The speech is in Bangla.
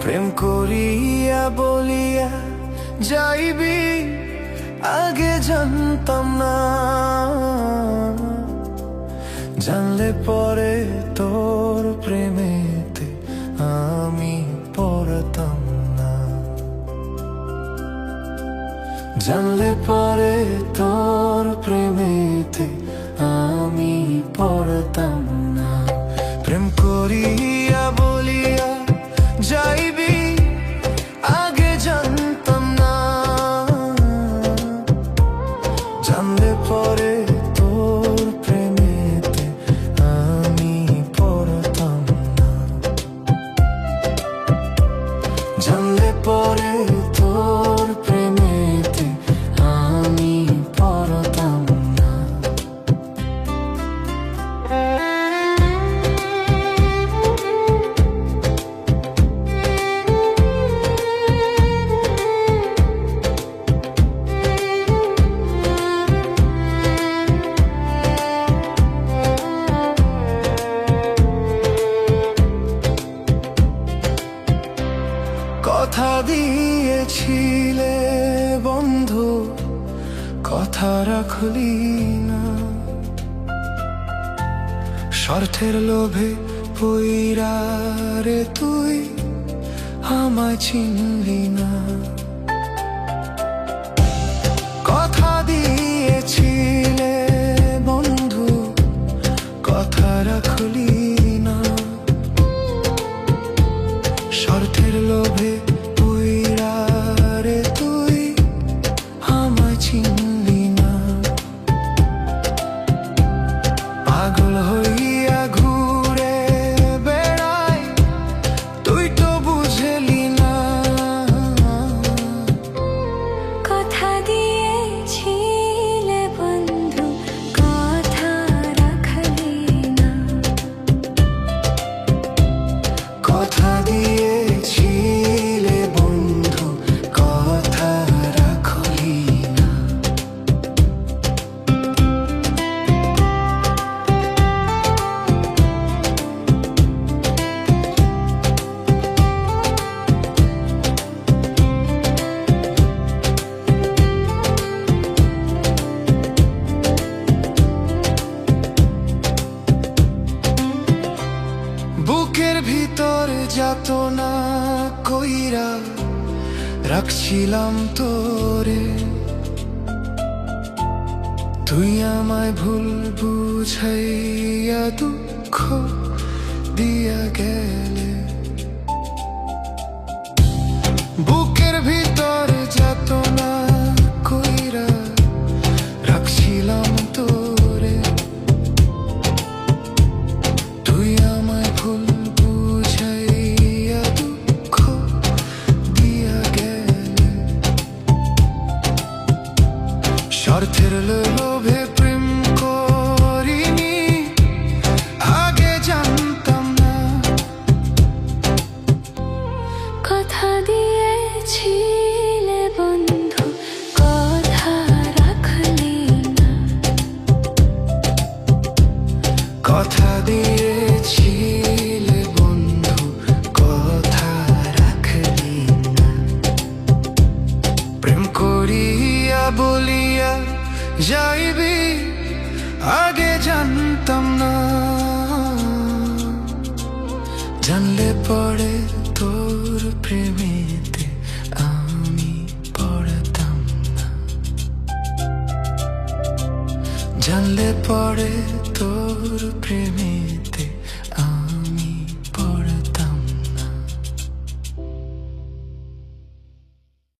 প্রেম করিয়া বলিয়া যাইবি, আগে জানতাম না। জানলে পরে তোর প্রেমেতে আমি পড়তাম না। জানলে পরে তোর প্রেমেতে আমি পড়তাম না। প্রেম করিয়া বলিয়া যাইবি, আগে জানতাম না। জানলে পরে তোর প্রেমেতে আমি পড়তাম না। জানলে পরে তোর প্রেমেতে আমি পড়তাম না। কথা দিয়েছিলে বন্ধু, কথা রাখলি না। স্বার্থের লোভে পইরা রে তুই আমায় চিনলি না। কথা দিয়েছিলে বন্ধু, কথা রাখলি না। স্বার্থের লোভে পইরা রে তুই আমায় চিনলি না। পাগল হইয়া ঘুরে বেড়াই, তুই তো বুঝলি না। কথা দিয়েছিলে বন্ধু, কথা রাখলি না। কথা দিয়েছিলে বন্ধু, কথা রাখলি না। বুকের ভিতর যাতনা কইরা রাখছিলাম তোরে, তুই আমায় ভুল বুঝাইয়া দুঃখ দিয়া গেলে। বুকের ভিতর যাতনা কইরা রাখছিলাম তোরে, তুই আমায় ভুল বুঝাইয়া দুঃখ দিয়া গেলে। স্বার্থের লোভে প্রেম করিনি, আগে জানতাম না। কথা দিয়েছিলে বন্ধু, কথা রাখলি না। কথা দিয়েছিলে বন্ধু, কথা রাখলি না। প্রেম করিয়া বলিয়া যাইবি, আগে জানতাম না। জানলে পরে তোর প্রেমেতে আমি পড়তাম না। জানলে পরে তোর প্রেমেতে